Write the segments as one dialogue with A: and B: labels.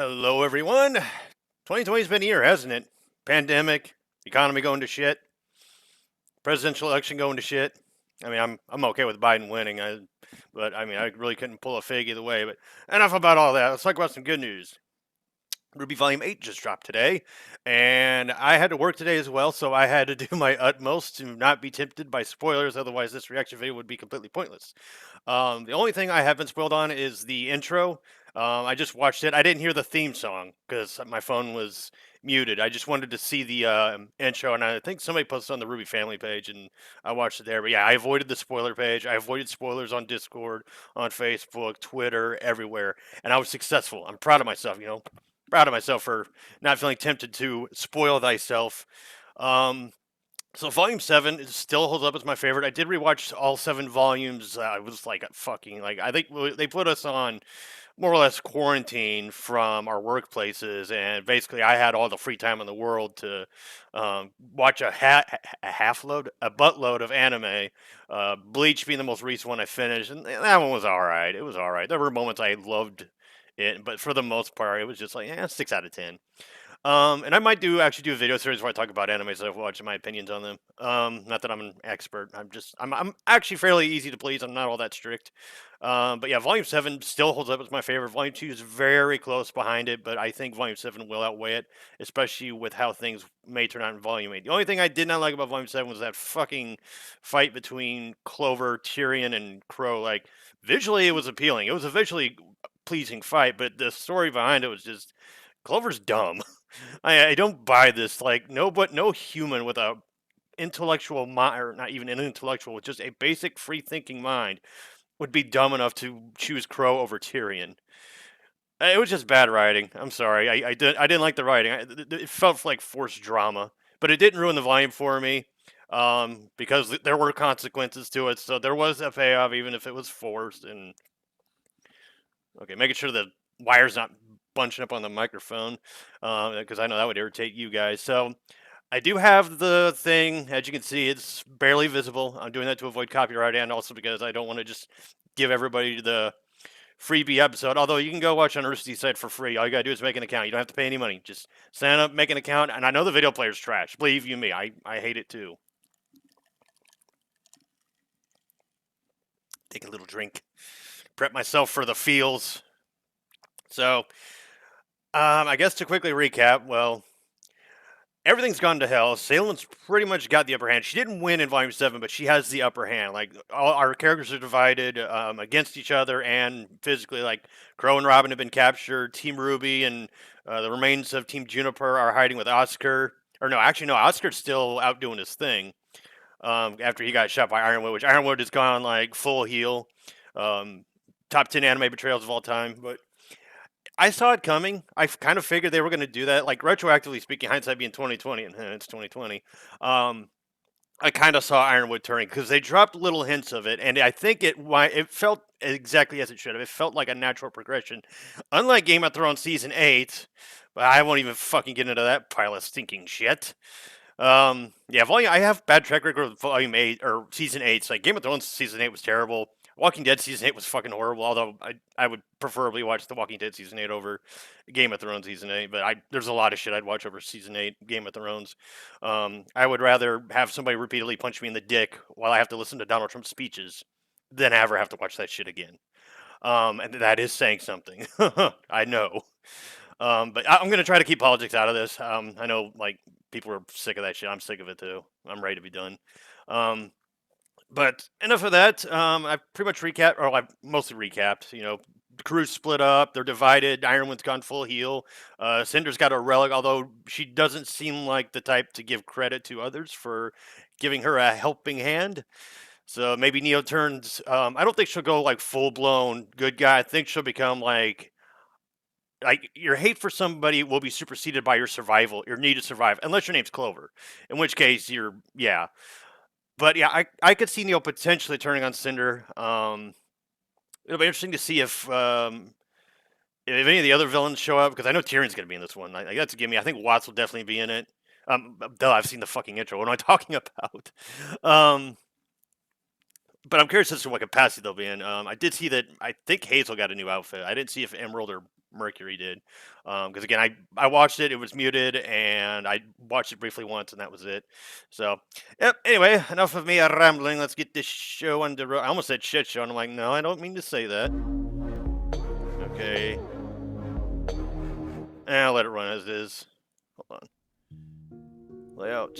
A: Hello, everyone. 2020's been a year, hasn't it? Pandemic, economy going to shit, presidential election going to shit. I mean, I'm okay with Biden winning, but I mean, I really couldn't pull a fig either way. But enough about all that. Let's talk about some good news. RWBY Volume 8 just dropped today, and I had to work today as well, so I had to do my utmost to not be tempted by spoilers, otherwise this reaction video would be completely pointless. The only thing I have been spoiled on is the intro. I just watched it. I didn't hear the theme song because my phone was muted. I just wanted to see the intro, and I think somebody posted on the Ruby family page, and I watched it there. But yeah, I avoided the spoiler page. I avoided spoilers on Discord, on Facebook, Twitter, everywhere, and I was successful. I'm proud of myself, proud of myself for not feeling tempted to spoil thyself. So volume 7 still holds up as my favorite. I did rewatch all 7 volumes. I was like fucking like I think they put us on more or less quarantine from our workplaces, and basically I had all the free time in the world to watch a half load, a buttload of anime. Bleach being the most recent one I finished, and that one was all right. It was all right. There were moments I loved it, but for the most part, it was just like 6 out of 10. And I might actually do a video series where I talk about animes that I've watched and my opinions on them. Not that I'm an expert. I'm actually fairly easy to please. I'm not all that strict. But yeah, Volume 7 still holds up as my favorite. Volume 2 is very close behind it, but I think Volume 7 will outweigh it, especially with how things may turn out in Volume 8. The only thing I did not like about Volume 7 was that fucking fight between Clover, Tyrion, and Crow. Like, visually, it was appealing. It was a visually pleasing fight, but the story behind it was just Clover's dumb. I don't buy this. Like, no human with a intellectual mind, or not even an intellectual, with just a basic free thinking mind, would be dumb enough to choose Crow over Tyrion. It was just bad writing. I'm sorry. I didn't like the writing. It felt like forced drama, but it didn't ruin the volume for me. Because there were consequences to it, so there was a payoff, even if it was forced. And okay, making sure the wire's not bunching up on the microphone, because I know that would irritate you guys. So I do have the thing. As you can see, it's barely visible. I'm doing that to avoid copyright and also because I don't want to just give everybody the freebie episode. Although you can go watch on Rooster Teeth site for free. All you gotta do is make an account. You don't have to pay any money. Just sign up, make an account. And I know the video player's trash. Believe you me, I hate it too. Take a little drink. Prep myself for the feels. So, I guess to quickly recap, well, everything's gone to hell. Salem's pretty much got the upper hand. She didn't win in Volume 7, but she has the upper hand. Like, all our characters are divided against each other and physically. Like, Crow and Robin have been captured. Team Ruby and the remains of Team Juniper are hiding with Oscar. Or no, actually, no, Oscar's still out doing his thing after he got shot by Ironwood, which Ironwood has gone, like, full heel. Top 10 anime betrayals of all time. But I saw it coming. I kind of figured they were going to do that. Like, retroactively speaking, hindsight being 2020, and it's 2020. I kind of saw Ironwood turning because they dropped little hints of it, and I think it felt exactly as it should have. It felt like a natural progression, unlike Game of Thrones season 8. But I won't even fucking get into that pile of stinking shit. Yeah, volume. I have bad track record with volume 8 or season 8. So like Game of Thrones season 8 was terrible. Walking Dead season 8 was fucking horrible. Although I would preferably watch The Walking Dead season 8 over Game of Thrones season 8. But there's a lot of shit I'd watch over season 8 Game of Thrones. I would rather have somebody repeatedly punch me in the dick while I have to listen to Donald Trump's speeches than ever have to watch that shit again. And that is saying something. I know. But I'm gonna try to keep politics out of this. I know like people are sick of that shit. I'm sick of it too. I'm ready to be done. Um, but enough of that. I've pretty much recapped, or I've mostly recapped. The crew's split up. They're divided. Ironwood's gone full heel. Cinder's got a relic, although she doesn't seem like the type to give credit to others for giving her a helping hand. So maybe Neo turns. I don't think she'll go like full blown good guy. I think she'll become like your hate for somebody will be superseded by your need to survive, unless your name's Clover, in which case yeah. But yeah, I could see Neo potentially turning on Cinder. It'll be interesting to see if any of the other villains show up, because I know Tyrion's going to be in this one. That's a gimme. I think Watts will definitely be in it. Duh, I've seen the fucking intro. What am I talking about? But I'm curious as to what capacity they'll be in. I did see that I think Hazel got a new outfit. I didn't see if Emerald or Mercury did. Because again, I watched it, it was muted, and I watched it briefly once, and that was it. So, yep. Anyway, enough of me rambling. Let's get this show on the road. I almost said shit show, and I'm like, no, I don't mean to say that. Okay. I'll let it run as is. Hold on. Layout.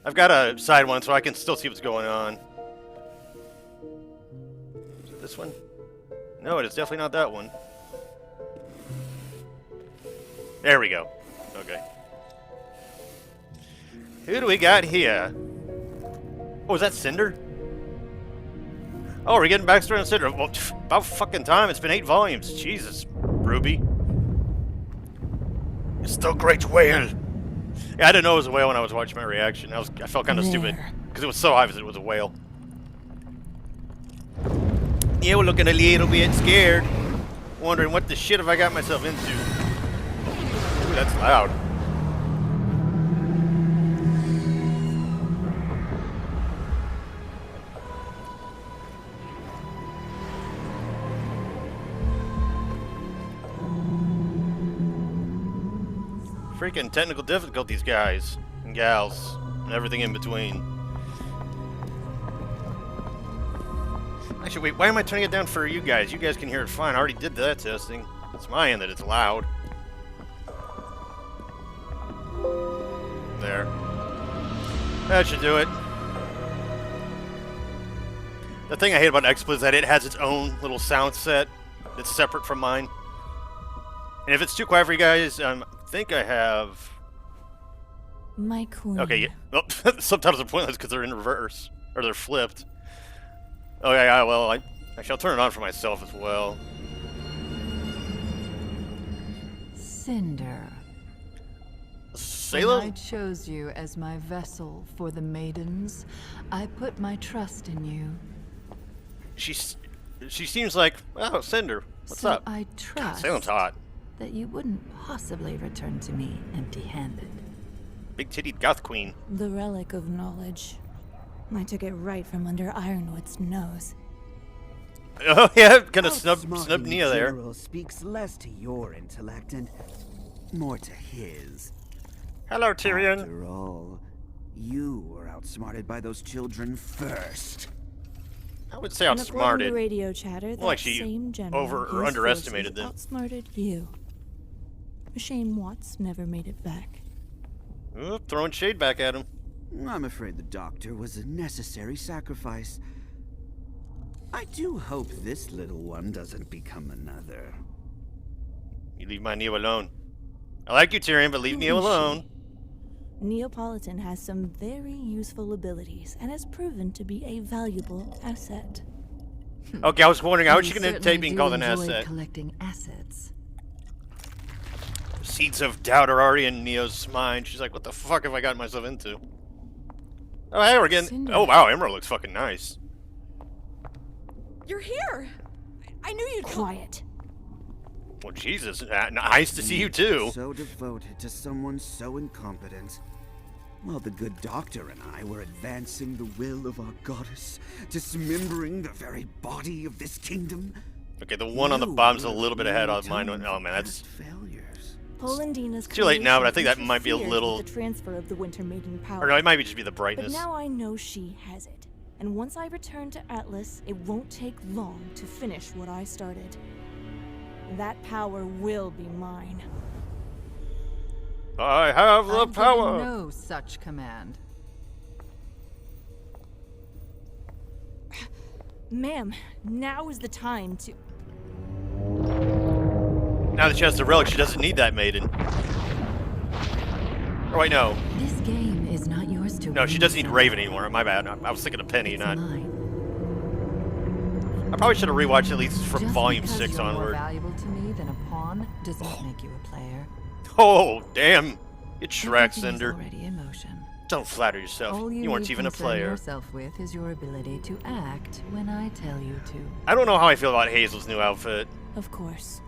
A: I've got a side one, so I can still see what's going on. Is it this one? No, it is definitely not that one. There we go. Okay. Who do we got here? Oh, is that Cinder? Oh, we're getting backstory on Cinder. Well, about fucking time. It's been 8 volumes. Jesus, Ruby. It's the great whale. Yeah, I didn't know it was a whale when I was watching my reaction. I felt kind of stupid because it was so obvious it was a whale. Yeah, we're looking a little bit scared, wondering what the shit have I got myself into. Ooh, that's loud. Freaking technical difficulties, guys and gals, and everything in between. Actually, wait, why am I turning it down for you guys? You guys can hear it fine. I already did that testing. It's my end that it's loud. There. That should do it. The thing I hate about XSplit is that it has its own little sound set that's separate from mine. And if it's too quiet for you guys, I think I have...
B: My queen.
A: Okay, yeah. Oh, subtitles are pointless because they're in reverse. Or they're flipped. Oh, yeah, well, actually, I'll turn it on for myself as well.
C: Cinder.
A: Salem?
C: When I chose you as my vessel for the maidens, I put my trust in you.
A: She seems like, oh, Cinder, what's
C: so
A: up?
C: I trust
A: Salem's hot.
C: that you wouldn't possibly return to me empty-handed.
A: Big tittied goth queen.
B: The relic of knowledge. I took it right from under Ironwood's nose.
A: Oh, yeah, kind of snub Nia there.
D: General speaks less to your intellect and more to his.
A: Hello, Tyrion.
D: After all, you were outsmarted by those children first.
A: I would say
B: And according to
A: outsmarted.
B: radio chatter, that
A: Like she
B: same general
A: over- or
B: whose
A: underestimated
B: forces
A: them.
B: outsmarted you. A shame Watts never made it back.
A: Oop, throwing shade back at him.
D: I'm afraid the doctor was a necessary sacrifice. I do hope this little one doesn't become another.
A: You leave my Neo alone. I like you, Tyrion, but leave
B: Who
A: Neo
B: is she?
A: alone.
B: Neapolitan has some very useful abilities and has proven to be a valuable asset.
A: Okay, I was wondering how is she
C: You
A: going to
C: certainly
A: take being
C: do
A: called an
C: enjoy
A: asset.
C: collecting assets.
A: Seeds of doubt are already in Neo's mind. She's like, what the fuck have I gotten myself into? Oh, hey, we're getting...
C: Cinder.
A: Oh, wow, Emerald looks fucking nice.
E: You're here! I knew you'd come.
B: Quiet.
A: Well, Jesus, nice to see you, too.
D: So devoted to someone so incompetent. While the good doctor and I were advancing the will of our goddess, dismembering the very body of this kingdom.
A: Okay, the one on the bottom's a little bit ahead of mine. Oh, man, that's...
D: failures.
B: Polandina's
A: Too late now, but I think that
B: creation
A: might be a
B: interfered
A: little-
B: with the transfer of the Winter Maiden power.
A: Or no, it might just be the
B: But
A: brightness.
B: now I know she has it. And once I return to Atlas, it won't take long to finish what I started. That power will be mine.
A: I have the
C: I've given
A: power!
C: no such command.
B: Ma'am, now is the time to...
A: Now that she has the relic, she doesn't need that maiden. Oh, wait, no.
C: This game is not yours to
A: No,
C: win,
A: she doesn't need
C: son.
A: Raven anymore. My bad. I was thinking of Penny,
C: It's
A: not...
C: mine.
A: I probably should have rewatched at least from
C: Just
A: Volume
C: because
A: 6
C: you're more
A: onward.
C: valuable to me than a pawn does not make you a player.
A: Oh, damn. Get Shrek,
C: Everything is
A: Cinder.
C: already in motion.
A: Don't flatter yourself.
C: All
A: You weren't
C: need
A: even a
C: concern
A: player.
C: yourself with is your ability to act when I tell you to.
A: I don't know how I feel about Hazel's new outfit.
B: Of course.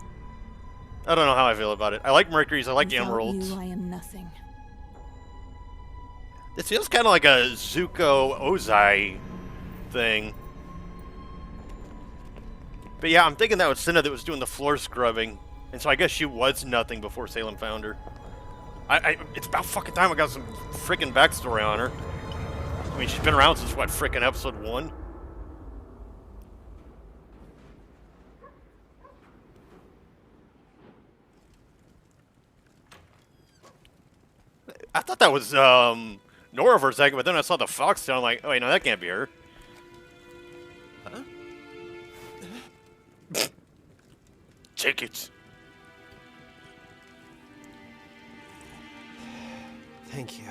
A: I don't know how I feel about it. I like Mercury's, I like
B: Without
A: Emerald's.
B: you, I am nothing.
A: This feels kind of like a Zuko Ozai thing. But yeah, I'm thinking that was Cinna that was doing the floor scrubbing. And so I guess she was nothing before Salem found her. It's about fucking time I got some freaking backstory on her. I mean, she's been around since, what, freaking episode 1? I thought that was, Nora for a second, but then I saw the fox tail, I'm like, oh wait, no, that can't be her.
F: Huh?
A: Take it.
F: Thank you.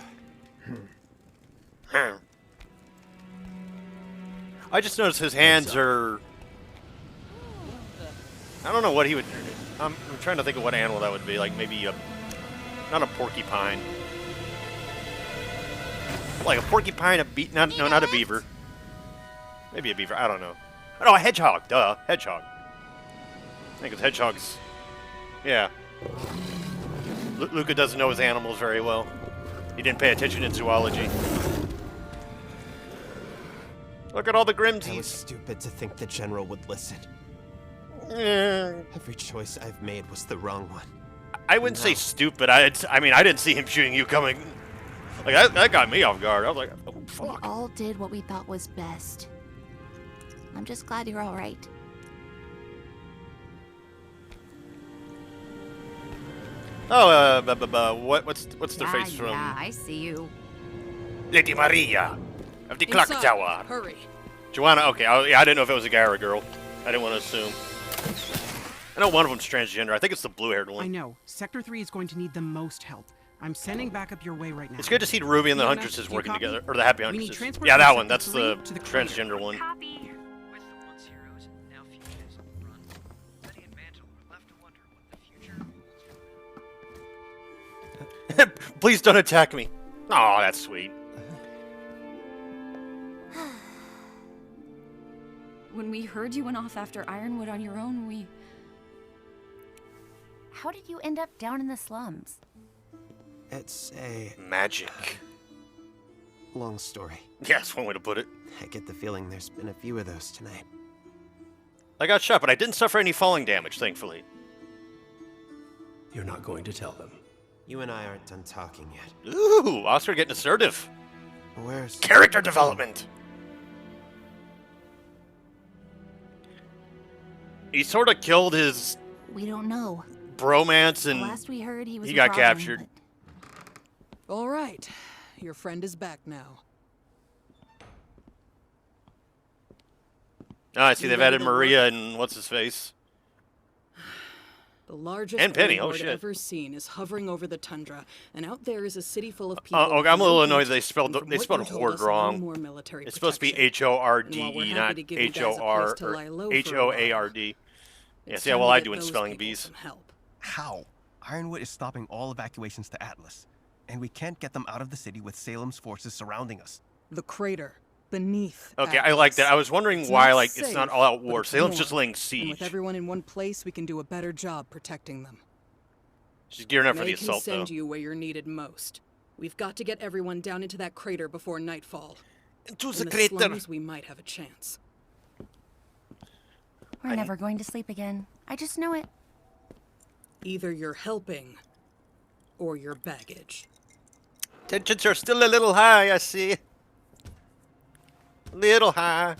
A: I just noticed his hands are... I don't know what he would... I'm trying to think of what animal that would be. Like maybe a... Not a porcupine. Like a porcupine, not a beaver. Maybe a beaver, I don't know. Oh, no, a hedgehog, duh. Hedgehog. I think it's hedgehogs. Yeah. Luca doesn't know his animals very well. He didn't pay attention in zoology. Look at all the
F: I was
A: Grimsies.
F: stupid to think the General would listen.
A: Eh.
F: Every choice I've made was the wrong one.
A: I wouldn't say stupid. I mean, I didn't see him shooting you coming. Like, that got me off guard. I was like, oh,
G: We
A: fuck.
G: all did what we thought was best. I'm just glad you're all right.
A: Oh, what's their
G: yeah,
A: face from
G: Yeah, I see you.
A: Lady Maria of the Clock
E: Inside.
A: Tower?
E: Hurry.
A: Joanna, okay. I didn't know if it was a guy or a girl. I didn't want to assume. I know one of them's transgender. I think it's the blue-haired
H: I
A: one.
H: know. Sector 3 is going to need the most help. I'm sending backup your way right now.
A: It's good to see Ruby and the
H: Fiona,
A: Huntresses
H: do you
A: working
H: copy?
A: together. Or the Happy
H: We need
A: Huntresses.
H: transport
A: Yeah,
H: from
A: that one.
H: Sector
A: That's the
H: 3 to the
A: transgender one.
I: Copy. With the once heroes and now fugitives on the run, Letty and Mantle are left to wonder what the future holds.
A: Please don't attack me. Oh, that's sweet.
E: When we heard you went off after Ironwood on your own, we...
G: How did you end up down in the slums?
F: It's a
A: Magic.
F: long story.
A: Yeah, that's one way to put it.
F: I get the feeling there's been a few of those tonight.
A: I got shot, but I didn't suffer any falling damage, thankfully.
J: You're not going to tell them.
F: You and I aren't done talking yet.
A: Ooh, Oscar getting assertive.
F: Where's...
A: Character development. He sort of killed his
G: We don't know.
A: bromance and
G: Last we heard, he was
A: he got
G: withdrawing,
A: captured.
G: but-
K: All right. Your friend is back now.
A: Oh, I see
K: You
A: they've
K: ready
A: added
K: to
A: Maria and what's his face.
K: The largest
A: And Penny, oh
K: warlord
A: shit.
K: ever seen is hovering over the tundra, and out there is a city full of people.
A: Okay,
K: with
A: I'm a little
K: no
A: annoyed
K: heat,
A: they spelled
K: and from
A: they
K: what
A: spelled
K: you told
A: horde
K: us, no
A: wrong.
K: more military
A: It's supposed to be
K: protection.
A: H-O-R-D-E,
K: And while we're
A: not
K: happy to give you guys a place
A: H-O-R
K: to
A: or
K: lie low for a
A: H-O-A-R-D. Yeah,
K: It's
A: see,
K: time
A: well,
K: to
A: I
K: get
A: do in
K: those
A: spelling
K: people
A: bees.
K: some help.
L: How? Ironwood is stopping all evacuations to Atlas, and we can't get them out of the city with Salem's forces surrounding us.
K: The crater beneath.
A: Okay, I like that. I was wondering
K: It's
A: why,
K: not
A: like, it's not
K: safe,
A: all-out
K: but
A: war.
K: it's
A: Salem's
K: warm.
A: just laying
K: And
A: siege.
K: with everyone in one place, we can do a better job protecting them.
A: She's gearing up for
K: They
A: the
K: can
A: assault,
K: send
A: though.
K: you where you're needed most. We've got to get everyone down into that crater before nightfall.
A: Into
K: In
A: the
K: the
A: crater.
K: slums, we might have a chance.
G: We're never going to sleep again. I just know it.
K: Either you're helping, or you're baggage.
A: Tensions are still a little high, I see. Little high.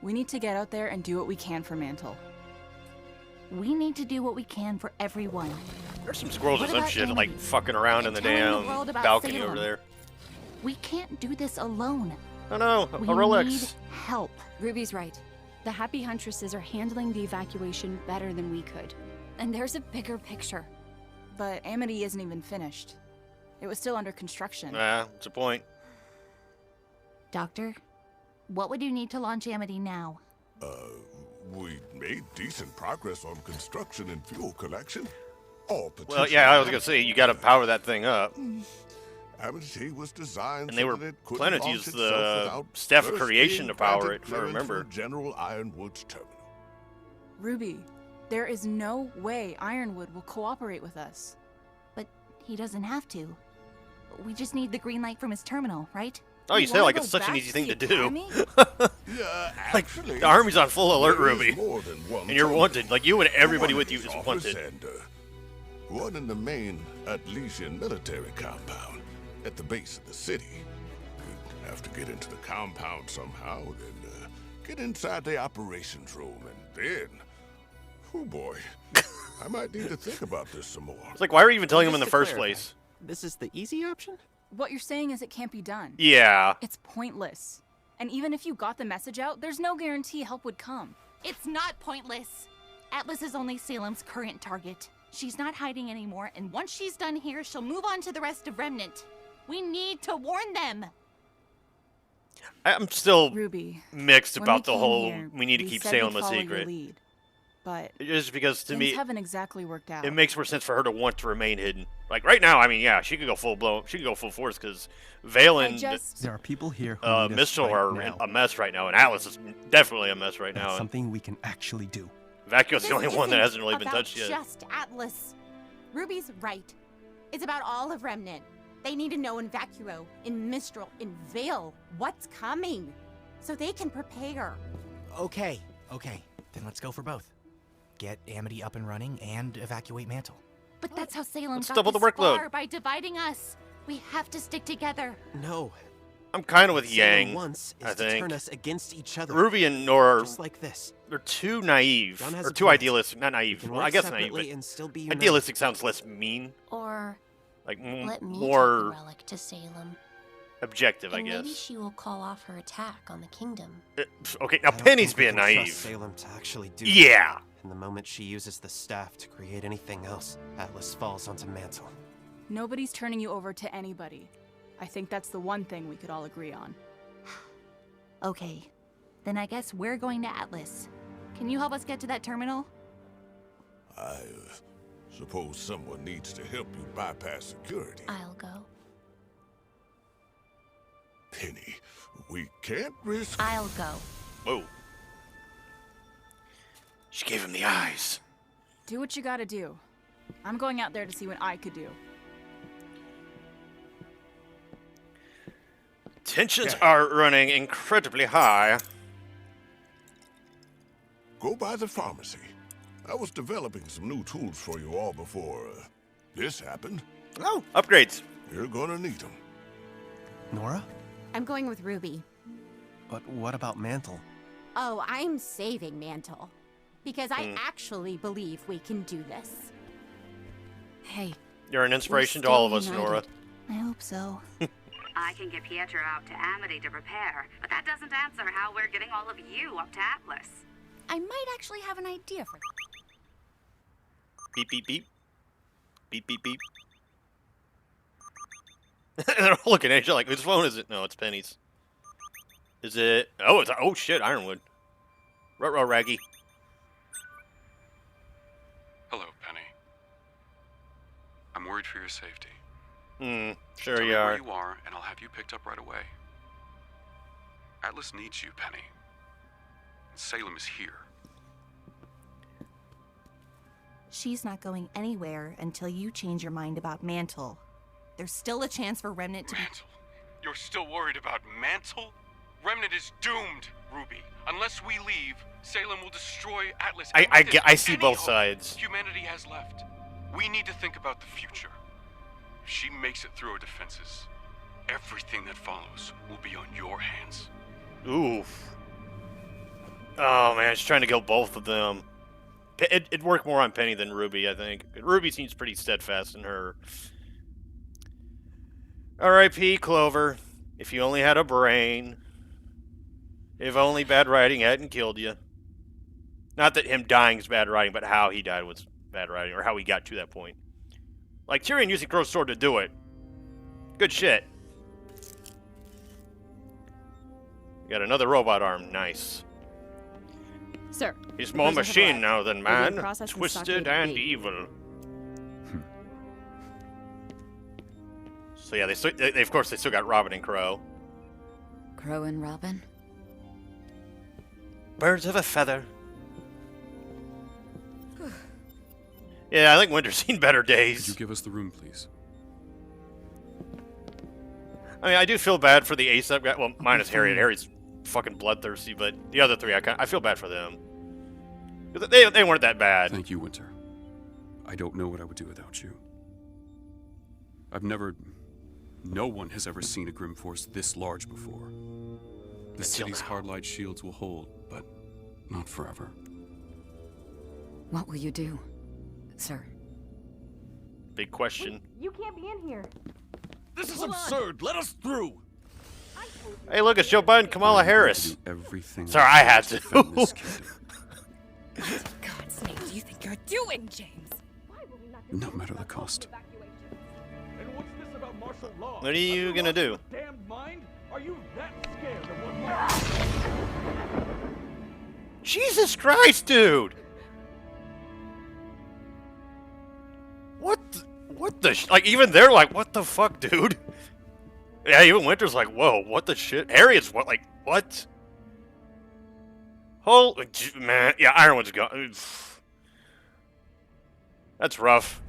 E: We need to get out there and do what we can for Mantle.
G: We need to do what we can for everyone.
A: There's some squirrels or
G: What
A: some
G: about
A: shit, like,
G: Amity?
A: fucking around in
G: And
A: the
G: telling the
A: damn
G: world about
A: balcony
G: Salem.
A: over there.
G: We can't do this alone.
A: Oh no, a
G: We
A: Rolex.
G: need help.
E: Ruby's right. The Happy Huntresses are handling the evacuation better than we could. And there's a bigger picture. But Amity isn't even finished. It was still under construction.
A: Yeah, that's a point.
G: Doctor, what would you need to launch Amity now?
M: We made decent progress on construction and fuel collection. All
A: Well, yeah, I was gonna say, you gotta power that thing up.
M: Amity was designed
A: And they
M: so
A: were
M: that it couldn't
A: planning to
M: launch
A: use
M: itself
A: the
M: without
A: Staff of
M: first
A: Creation
M: being
A: to power
M: granted
A: it, if I
M: clearance
A: remember.
M: from General Ironwood's terminal.
E: Ruby, there is no way Ironwood will cooperate with us.
G: But he doesn't have to. We just need the green light from his terminal, right?
A: Oh, you say
E: wanna
A: like
E: go
A: it's such an
E: back
A: easy
E: to
A: thing
E: the
A: to do.
E: academy?
M: Yeah,
A: Like,
M: actually,
A: the army's on full alert,
M: there is
A: Ruby.
M: more than one
A: And you're
M: tunnel.
A: wanted. Like, you and everybody
M: One
A: with you
M: is
A: is
M: off
A: wanted.
M: Lysander. One in the main Atlesian military compound at the base of the city. You'd have to get into the compound somehow, then get inside the operations room, and then... Oh boy, I might need to think about this some more.
A: It's like, why are you even telling him
N: Just
A: in the
N: to
A: first
N: clarify,
A: place?
N: This is the easy option?
E: What you're saying is it can't be done.
A: Yeah.
E: It's pointless. And even if you got the message out, there's no guarantee help would come.
G: It's not pointless. Atlas is only Salem's current target. She's not hiding anymore, and once she's done here, she'll move on to the rest of Remnant. We need to warn them.
A: I'm still
E: Ruby,
A: mixed
E: when
A: about
E: we
A: the
E: came
A: whole
E: here,
A: we need to
E: we
A: keep
E: said
A: Salem
E: we'd
A: a
E: follow your
A: secret.
E: lead, but
A: Just because to
E: things
A: me
E: haven't exactly worked out.
A: it makes more sense for her to want to remain hidden. Like right now, I mean, yeah, she could go full blown. She could go full force because Vale and
L: There are people here who need us
A: Mistral
L: right
A: are
L: now.
A: a mess right now, and Atlas is definitely a mess right
L: That's
A: now. And
L: something we can actually do.
A: Vacuum's the
G: This
A: only one that
G: isn't
A: hasn't really been
G: about
A: touched yet.
G: Just Atlas. Ruby's right. It's about all of Remnant. They need to know in Vacuo, in Mistral, in Vale, what's coming, so they can prepare.
O: Okay, then let's go for both. Get Amity up and running and evacuate Mantle.
G: But that's how Salem
A: Let's
G: got
A: double
G: this
A: the workload.
G: far, by dividing us. We have to stick together.
F: No.
A: I'm kind of with
F: Salem
A: Yang.
F: wants is
A: I
F: to
A: think
F: turn us against each other.
A: Ruby and Nora,
F: Just like this.
A: they're too naive
F: John has
A: or
F: a
A: too
F: point.
A: idealistic. Not naive.
F: We can
A: Well, I
F: work
A: guess naive,
F: separately
A: but
F: and still be united.
A: idealistic sounds less mean,
P: Or
A: like
P: let me take the
A: more
P: relic to Salem.
A: objective, I
P: And maybe
A: guess.
P: she will call off her attack on the kingdom.
A: Okay, now
F: I don't
A: Penny's
F: think we
A: being
F: can trust
A: naive.
F: Salem to actually do
A: Yeah.
F: that. And the moment she uses the staff to create anything else, Atlas falls onto Mantle.
E: Nobody's turning you over to anybody. I think that's the one thing we could all agree on.
G: Okay, then I guess we're going to Atlas. Can you help us get to that terminal?
M: I suppose someone needs to help you bypass security.
P: I'll go.
M: Penny, we can't risk...
G: I'll go.
A: Whoa. She gave him the eyes.
E: Do what you gotta do. I'm going out there to see what I could do.
A: Tensions are running incredibly high.
M: Go by the pharmacy. I was developing some new tools for you all before this happened.
A: Oh, upgrades.
M: You're gonna need them.
L: Nora?
G: I'm going with Ruby.
L: But what about Mantle?
G: Oh, I'm saving Mantle. Because I actually believe we can do this.
E: Hey.
A: You're an inspiration to all of us, Nora.
G: I hope so.
Q: I can get Pietro out to Amity to repair, but that doesn't answer how we're getting all of you up to Atlas.
G: I might actually have an idea for
A: Beep, beep, beep. Beep, beep, beep. They're all looking at each other like, whose phone is it? No, it's Penny's. Is it? Oh, it's... Oh, shit, Ironwood. Ruh-roh, Raggy.
R: Hello, Penny. I'm worried for your safety.
A: Sure
R: Tell
A: you
R: me
A: are.
R: where you are, and I'll have you picked up right away. Atlas needs you, Penny. And Salem is here.
G: She's not going anywhere until you change your mind about Mantle. There's still a chance for Remnant to
R: Mantle? You're still worried about Mantle? Remnant is doomed, Ruby. Unless we leave, Salem will destroy Atlas.
A: I see both
R: hope
A: sides.
R: Humanity has left. We need to think about the future. If she makes it through her defenses, everything that follows will be on your hands.
A: Oof. Oh, man, she's trying to kill both of them. It'd work more on Penny than Ruby, I think. Ruby seems pretty steadfast in her. R.I.P. Clover. If you only had a brain. If only bad writing hadn't killed you. Not that him dying is bad writing, but how he died was bad writing, or how he got to that point. Like Tyrion using Crow's sword to do it. Good shit. Got another robot arm. Nice.
E: Sir.
A: He's more machine now than man.
E: Processing
A: Twisted
E: stockade
A: and
E: B.
A: evil. So yeah, they of course they still got Robin and Crow.
E: Crow and Robin?
A: Birds of a feather. Yeah, I think Winter's seen better days.
R: Could you give us the room, please?
A: I mean, I do feel bad for the ASAP guy. Well, minus Harriet. Harriet's fucking bloodthirsty, but the other three, I feel bad for them. They weren't that bad.
N: Thank you, Winter. I don't know what I would do without you. No one has ever seen a Grim Force this large before. The city's hard-light shields will hold, but not forever.
S: What will you do, sir?
A: Big question.
G: You can't be in here.
T: This is absurd. Let us through.
A: Hey, look, it's Joe Biden, Kamala Harris.
N: Everything.
A: Sorry, I had to.
S: God's sake, do you think you're doing, James?
N: No matter the cost.
T: And what's this about martial law?
A: What are you gonna do?
T: Damned mind? Are you that scared of what
A: Jesus Christ, dude! What the like, even they're like, what the fuck, dude? Yeah, even Winter's like, whoa, what the shit? Harriet's what, like, what? Holy, man, yeah, Ironwood's gone. That's rough.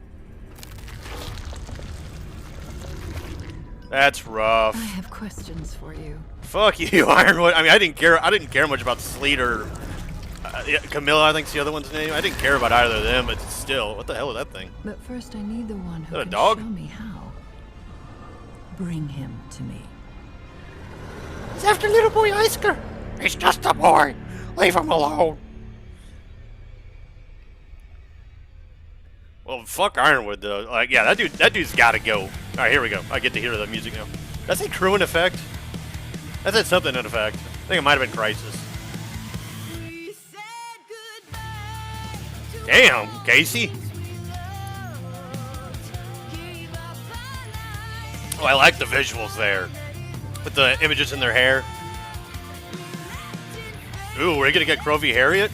A: That's rough.
C: I have questions for you.
A: Fuck you, Ironwood. I mean, I didn't care much about Sleet or Camilla, I think's the other one's name. I didn't care about either of them, but still, what the hell is that thing?
C: But first I need the one who
A: Is that a
C: can
A: dog?
C: show me how. Bring him to me.
A: It's after little boy Isker. He's just a boy. Leave him alone. Well, fuck Ironwood though. Like, yeah, that dude's got to go. All right, here we go. I get to hear the music now. That's a crew in effect. That said something in effect. I think it might have been Crisis. Damn, Casey. Oh, I like the visuals there. With the images in their hair. Ooh, we're gonna get Crow v. Harriet?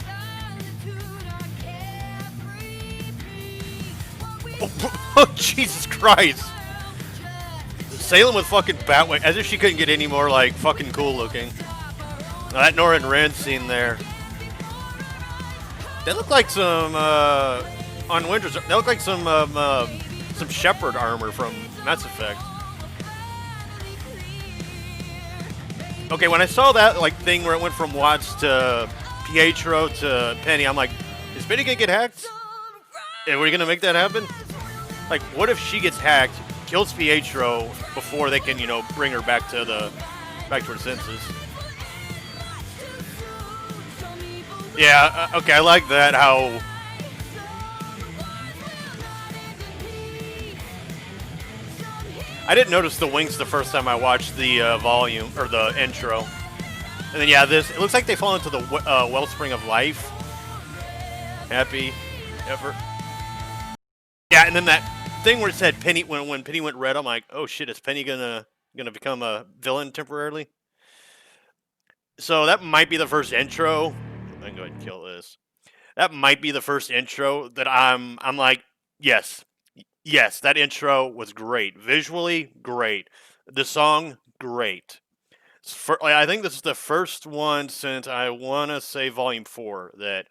A: Oh, Jesus Christ. Salem with fucking Batwing, as if she couldn't get any more, like, fucking cool looking. Now, that Nora and Ren scene there. They look like some, on Winters, they look like some Shepard armor from Mass Effect. Okay, when I saw that, like, thing where it went from Watts to Pietro to Penny, I'm like, is Penny gonna get hacked? Are we gonna make that happen? Like, what if she gets hacked, kills Pietro before they can, you know, bring her back to her senses? Yeah, okay, I like that, how... I didn't notice the wings the first time I watched the volume, or the intro. And then, yeah, it looks like they fall into the wellspring of life. Happy, ever. Yeah, and then that thing where it said Penny, when Penny went red, I'm like, oh shit, is Penny gonna become a villain temporarily? So that might be the first intro. I can go ahead and kill this. That might be the first intro that I'm like, yes, that intro was great. Visually, great. The song, great. I think this is the first one since I want to say Volume 4 that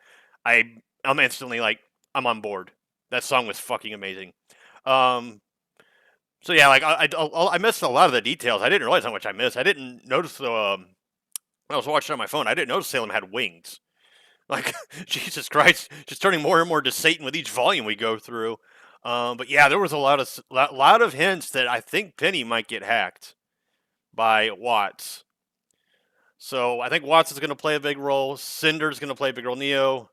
A: I'm instantly like, I'm on board. That song was fucking amazing. So yeah, like I missed a lot of the details. I didn't realize how much I missed. I didn't notice when I was watching on my phone, I didn't notice Salem had wings. Like, Jesus Christ, just turning more and more to Satan with each volume we go through. But yeah, there was a lot of hints that I think Penny might get hacked by Watts. So I think Watts is going to play a big role. Cinder's going to play a big role. Neo,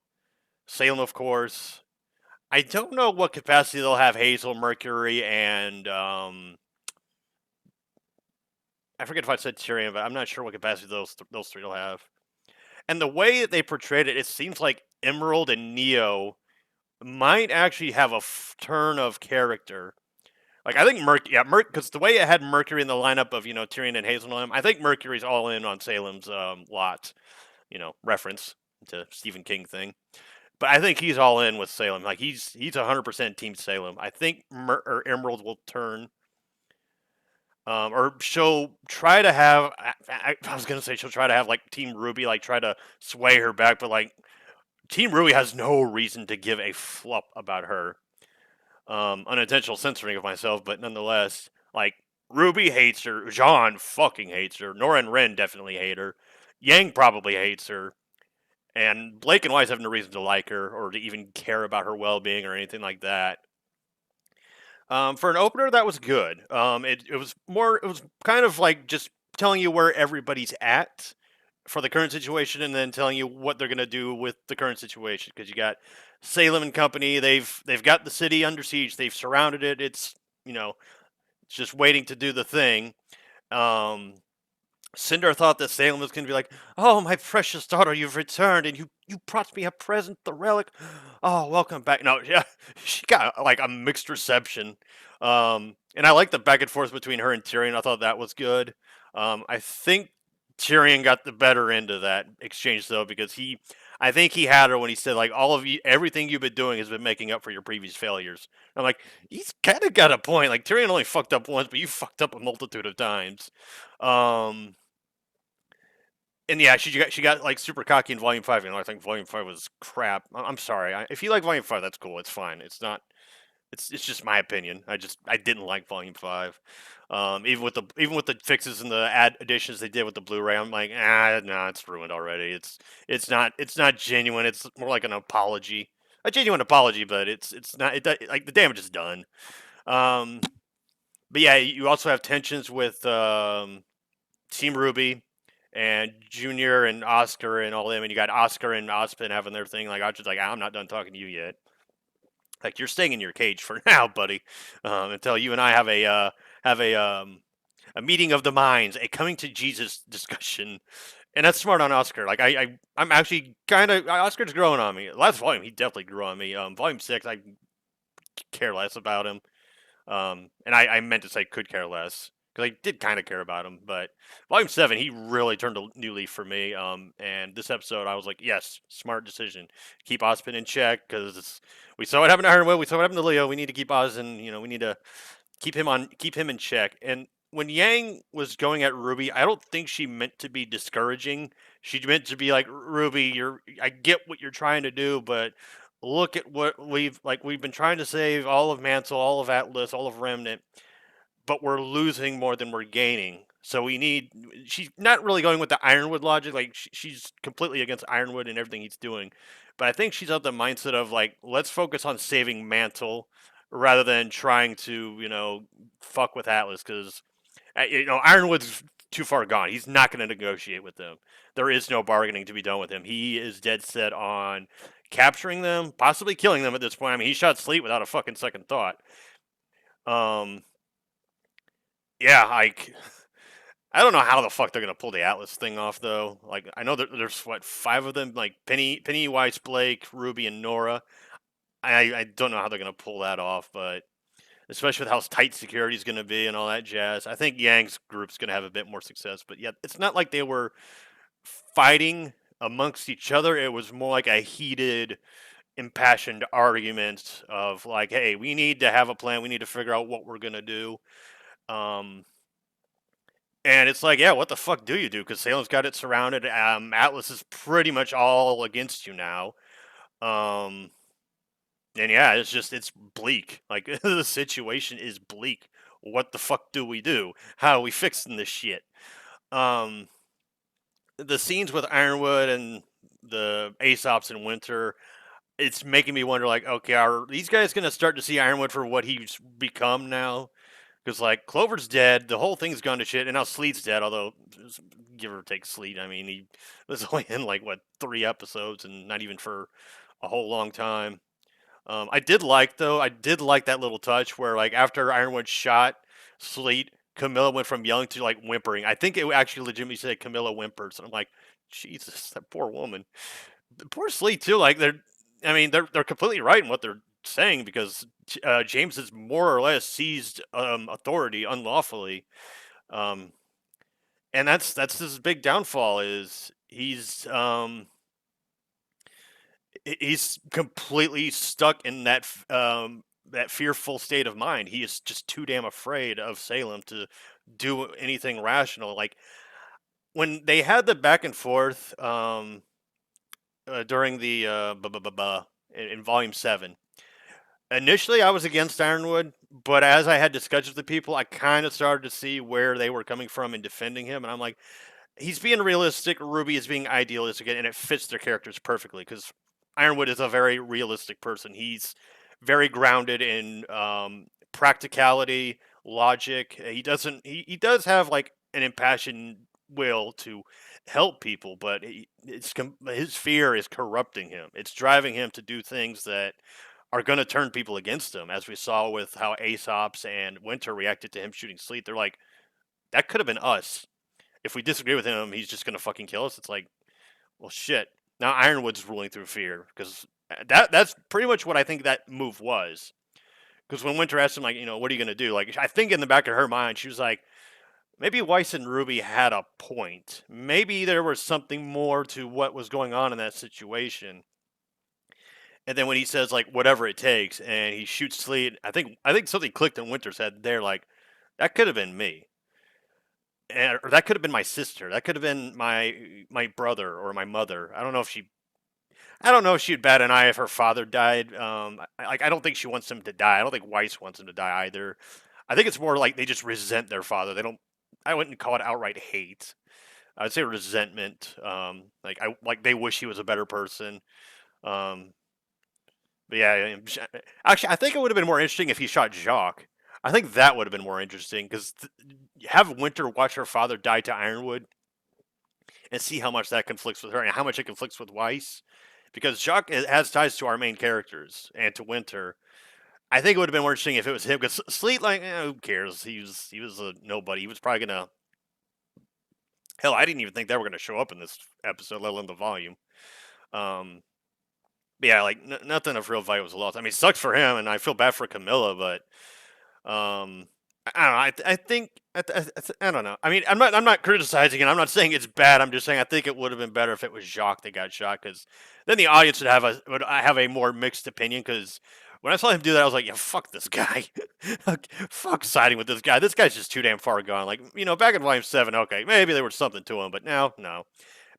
A: Salem, of course. I don't know what capacity they'll have Hazel, Mercury, and I forget if I said Tyrion, but I'm not sure what capacity those three will have. And the way that they portrayed it, it seems like Emerald and Neo might actually have a turn of character. Like, I think because the way it had Mercury in the lineup of, you know, Tyrion and Hazel and them, I think Mercury's all in on Salem's lot, you know, reference to Stephen King thing. But I think he's all in with Salem. Like, he's 100% Team Salem. I think Emerald will turn. Or she'll try to have, I was going to say she'll try to have, like, Team RWBY, like, try to sway her back. But, like, Team RWBY has no reason to give a flop about her. Unintentional censoring of myself, but nonetheless, like, Ruby hates her. Jean fucking hates her. Nora and Ren definitely hate her. Yang probably hates her. And Blake and Wise have no reason to like her or to even care about her well-being or anything like that. For an opener, that was good. It was kind of like just telling you where everybody's at for the current situation, and then telling you what they're gonna do with the current situation. Because you got Salem and company, they've got the city under siege. They've surrounded it. It's it's just waiting to do the thing. Um, Cinder thought that Salem was going to be like, "Oh, my precious daughter, you've returned, and you brought me a present, the relic. Oh, welcome back." No, yeah, she got like a mixed reception, and I like the back and forth between her and Tyrion. I thought that was good. I think Tyrion got the better end of that exchange though, because I think he had her when he said like, "All of you, everything you've been doing has been making up for your previous failures." I'm like, he's kind of got a point. Like Tyrion only fucked up once, but you fucked up a multitude of times. And yeah, she got like super cocky in Volume 5. I think Volume 5 was crap. I'm sorry. If you like Volume 5, that's cool. It's fine. It's not. It's just my opinion. I didn't like Volume 5. Even with the fixes and the additions they did with the Blu-ray, I'm like, no, it's ruined already. It's not genuine. It's more like an apology, a genuine apology, but it's not. Like the damage is done. But yeah, you also have tensions with Team RWBY and Junior and Oscar and all them, and you got Oscar and Ozpin having their thing. Like I was just like, I'm not done talking to you yet. Like you're staying in your cage for now, buddy, until you and I have a meeting of the minds, a coming to Jesus discussion, and that's smart on Oscar. Like I'm actually kind of Oscar's growing on me. Last volume, he definitely grew on me. Volume 6, I care less about him. And I meant to say could care less because I did kind of care about him. But Volume 7, he really turned a new leaf for me. And this episode, I was like, yes, smart decision. Keep Ozpin in check because we saw what happened to Ironwood. We saw what happened to Leo. We need to keep Oz and we need to keep him in check. And when Yang was going at Ruby, I don't think she meant to be discouraging. She meant to be like, Ruby, I get what you're trying to do, but look at what we've been trying to save all of Mantle, all of Atlas, all of Remnant, but we're losing more than we're gaining. So she's not really going with the Ironwood logic. Like she's completely against Ironwood and everything he's doing. But I think she's of the mindset of like, let's focus on saving Mantle rather than trying to, fuck with Atlas. Because, Ironwood's too far gone. He's not going to negotiate with them. There is no bargaining to be done with him. He is dead set on capturing them, possibly killing them at this point. I mean, he shot Sleet without a fucking second thought. Yeah, like, I don't know how the fuck they're gonna pull the Atlas thing off, though. Like, I know there's what 5 of them, like Pennywise, Blake, Ruby, and Nora. I don't know how they're gonna pull that off, but especially with how tight security is gonna be and all that jazz, I think Yang's group's gonna have a bit more success. But yeah, it's not like they were fighting amongst each other. It was more like a heated, impassioned argument of like, hey, we need to have a plan. We need to figure out what we're gonna do. And it's like, yeah, what the fuck do you do? Because Salem's got it surrounded. Atlas is pretty much all against you now. And yeah, it's bleak. Like the situation is bleak. What the fuck do we do? How are we fixing this shit? The scenes with Ironwood and the Aesops in Winter, it's making me wonder, like, okay, are these guys going to start to see Ironwood for what he's become now? Because, like, Clover's dead, the whole thing's gone to shit, and now Sleet's dead, although, give or take Sleet, I mean, he was only in, like, 3 episodes, and not even for a whole long time. I did like that little touch where, like, after Ironwood shot Sleet, Camilla went from yelling to, like, whimpering. I think it actually legitimately said Camilla whimpers, and I'm like, Jesus, that poor woman. Poor Sleet, too, like, they're completely right in what they're saying, because James has more or less seized authority unlawfully, and that's his big downfall. Is he's completely stuck in that fearful state of mind. He is just too damn afraid of Salem to do anything rational. Like when they had the back and forth during the in Volume 7. Initially, I was against Ironwood, but as I had discussions with people, I kind of started to see where they were coming from in defending him, and I'm like, he's being realistic. Ruby is being idealistic, and it fits their characters perfectly because Ironwood is a very realistic person. He's very grounded in practicality, logic. He doesn't. He does have like an impassioned will to help people, but his fear is corrupting him. It's driving him to do things that are going to turn people against him, as we saw with how Aesop's and Winter reacted to him shooting Sleet. They're like, that could have been us. If we disagree with him, he's just going to fucking kill us. It's like, well, shit. Now Ironwood's ruling through fear because that's pretty much what I think that move was. Because when Winter asked him, like, what are you going to do? Like, I think in the back of her mind, she was like, maybe Weiss and Ruby had a point. Maybe there was something more to what was going on in that situation. And then when he says like whatever it takes, and he shoots Sleet, I think something clicked in Winter's head. They're like, that could have been me, or that could have been my sister. That could have been my brother or my mother. I don't know if she'd bat an eye if her father died. I don't think she wants him to die. I don't think Weiss wants him to die either. I think it's more like they just resent their father. They don't. I wouldn't call it outright hate. I'd say resentment. Like they wish he was a better person. But yeah, actually, I think it would have been more interesting if he shot Jacques. I think that would have been more interesting because have Winter watch her father die to Ironwood and see how much that conflicts with her and how much it conflicts with Weiss. Because Jacques has ties to our main characters and to Winter. I think it would have been more interesting if it was him. Because Sleet, like, who cares? He was a nobody. He was probably gonna. Hell, I didn't even think they were gonna show up in this episode, let alone the volume. But yeah, like nothing of real value was lost. I mean, it sucks for him, and I feel bad for Camilla, but I don't know. I think I don't know. I mean, I'm not criticizing it. I'm not saying it's bad. I'm just saying I think it would have been better if it was Jacques that got shot, because then the audience would have a more mixed opinion. Because when I saw him do that, I was like, yeah, fuck this guy. Fuck siding with this guy. This guy's just too damn far gone. Like, back in Volume 7, okay, maybe there was something to him, but now, no.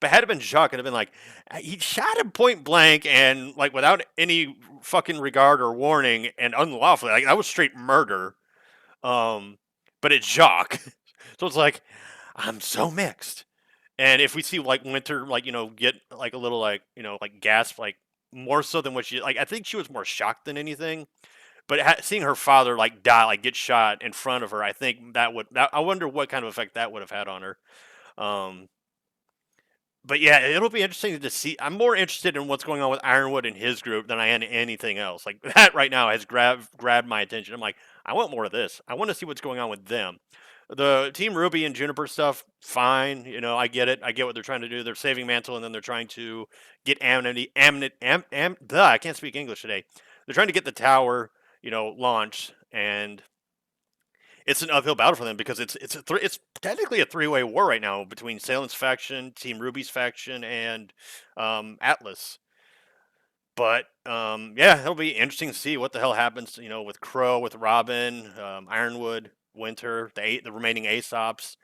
A: But had it been Jacques, it'd have been like, he shot him point blank and like without any fucking regard or warning and unlawfully. Like that was straight murder. But it's Jacques, so it's like I'm so mixed. And if we see like Winter, like get like a little like like gasp, like more so than what she like, I think she was more shocked than anything. But seeing her father like die, like get shot in front of her, I think that I wonder what kind of effect that would have had on her. But yeah, it'll be interesting to see. I'm more interested in what's going on with Ironwood and his group than I am anything else. Like that right now has grabbed my attention. I'm like, I want more of this. I want to see what's going on with them. The Team RWBY and Juniper stuff, fine. I get it. I get what they're trying to do. They're saving Mantle, and then they're trying to get I can't speak English today. They're trying to get the tower, launched, and it's an uphill battle for them because it's technically a three-way war right now between Salem's faction, Team RWBY's faction, and Atlas. But yeah, it'll be interesting to see what the hell happens. With Crow, with Robin, Ironwood, Winter, the remaining Aesops,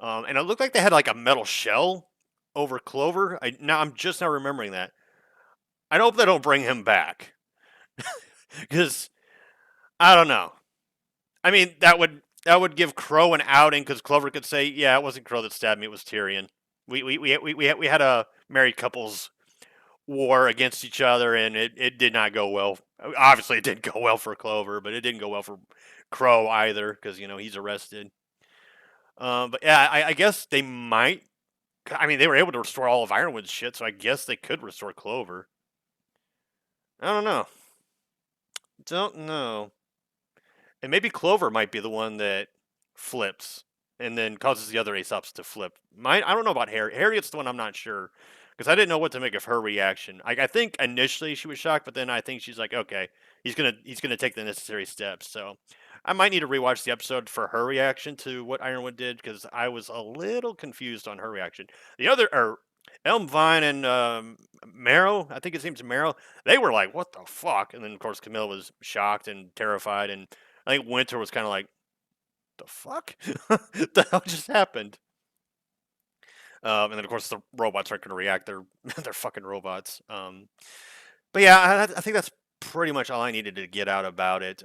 A: and it looked like they had like a metal shell over Clover. I'm just now remembering that. I hope they don't bring him back because I don't know. I mean, that would give Crow an outing because Clover could say, "Yeah, it wasn't Crow that stabbed me; it was Tyrion." We had a married couples war against each other, and it did not go well. Obviously, it didn't go well for Clover, but it didn't go well for Crow either because he's arrested. But yeah, I guess they might. I mean, they were able to restore all of Ironwood's shit, so I guess they could restore Clover. I don't know. Don't know. And maybe Clover might be the one that flips and then causes the other Aesops to flip. I don't know about Harry. Harriet's the one I'm not sure because I didn't know what to make of her reaction. I think initially she was shocked, but then I think she's like, okay, he's gonna take the necessary steps. So I might need to rewatch the episode for her reaction to what Ironwood did because I was a little confused on her reaction. The other Elm Vine and Marrow, I think his name's Marrow, they were like, what the fuck? And then of course Camille was shocked and terrified, and I think Winter was kind of like, the fuck? The hell just happened? And then, of course, the robots aren't going to react. They're fucking robots. But yeah, I think that's pretty much all I needed to get out about it.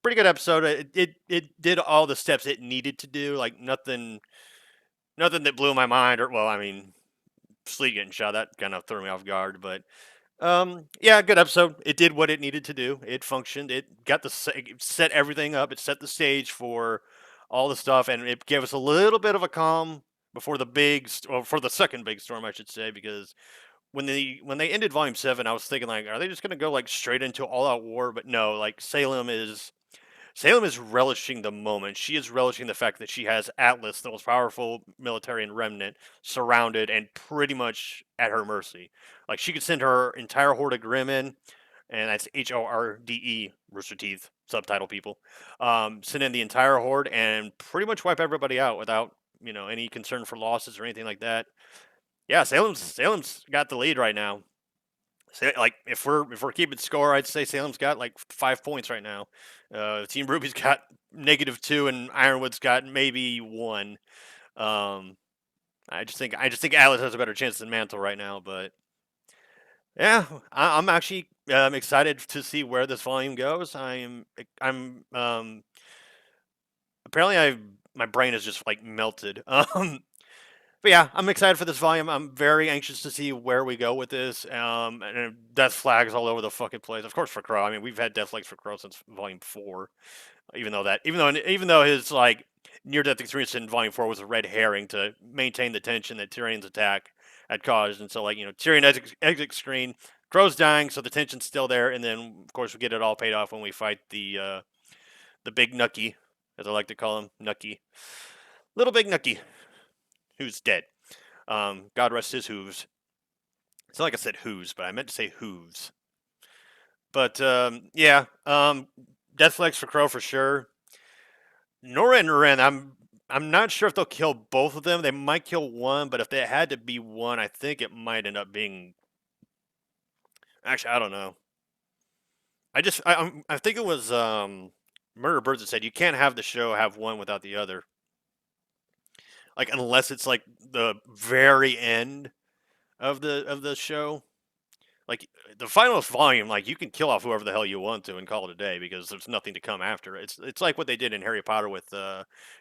A: Pretty good episode. It did all the steps it needed to do. Like nothing that blew my mind. Or well, I mean, Sleet getting shot, that kind of threw me off guard. But yeah, good episode. It did what it needed to do. It functioned. It got it set everything up. It set the stage for all the stuff, and it gave us a little bit of a calm before for the second big storm, I should say, because when they ended Volume 7, I was thinking like, are they just gonna go like straight into all out war? But no, like Salem is relishing the moment. She is relishing the fact that she has Atlas, the most powerful military and remnant, surrounded and pretty much at her mercy. Like she could send her entire horde of Grimm in, and that's HORDE, Rooster Teeth, subtitle people. Send in the entire horde and pretty much wipe everybody out without any concern for losses or anything like that. Yeah, Salem's got the lead right now. Like if we're keeping score, I'd say Salem's got like 5 points right now. Team RWBY's got -2, and Ironwood's got maybe 1. I just think Atlas has a better chance than Mantle right now. But yeah, I'm actually excited to see where this volume goes. I'm apparently my brain is just like melted. But yeah, I'm excited for this volume. I'm very anxious to see where we go with this. And death flags all over the fucking place. Of course, for Crow. I mean, we've had death flags for Crow since Volume 4. Even though his like near-death experience in Volume 4 was a red herring to maintain the tension that Tyrion's attack had caused. And so, like Tyrion exit screen, Crow's dying, so the tension's still there. And then, of course, we get it all paid off when we fight the big Nucky, as I like to call him, Nucky, little big Nucky, who's dead. God rest his hooves. It's not like I said who's, but I meant to say hooves. But yeah, death flags for Crow for sure. Nora and Ren, I'm not sure if they'll kill both of them. They might kill one, but if they had to be one, I think it might end up being. Actually, I don't know. I think it was Murder Birds that said you can't have the show have one without the other. Like unless it's like the very end of the show, like the final volume, like you can kill off whoever the hell you want to and call it a day because there's nothing to come after. It's like what they did in Harry Potter with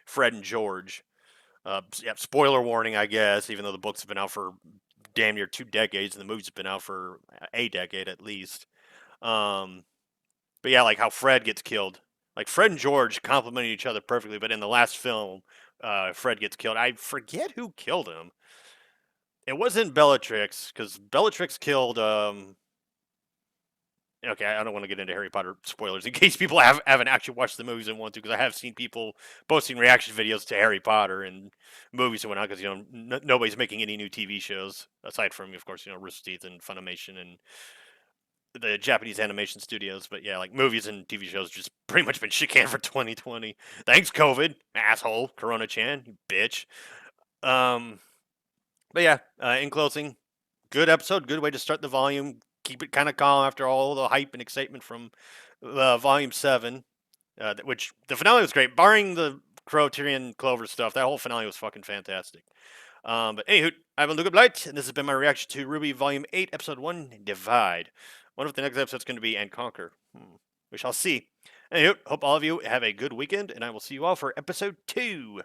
A: Fred and George. Yeah, spoiler warning, I guess. Even though the books have been out for damn near 2 decades and the movies have been out for a decade at least. But yeah, like how Fred gets killed. Like Fred and George complemented each other perfectly, but in the last film, Fred gets killed. I forget who killed him. It wasn't Bellatrix, because Bellatrix killed. Okay, I don't want to get into Harry Potter spoilers in case people haven't actually watched the movies and want to, because I have seen people posting reaction videos to Harry Potter and movies and whatnot, because nobody's making any new TV shows aside from, of course, Rooster Teeth and Funimation and the Japanese animation studios. But yeah, like movies and TV shows just pretty much been shit canned for 2020. Thanks, COVID, asshole, Corona-chan, you bitch. But yeah, in closing, good episode, good way to start the volume. Keep it kind of calm after all the hype and excitement from Volume 7, which the finale was great, barring the Crow, Tyrion, Clover stuff. That whole finale was fucking fantastic. But anywho, I've been Luke Blight, and this has been my reaction to RWBY Volume 8, Episode 1, Divide. Wonder if the next episode's going to be And Conquer. We shall see. Anywho, hope all of you have a good weekend, and I will see you all for Episode 2.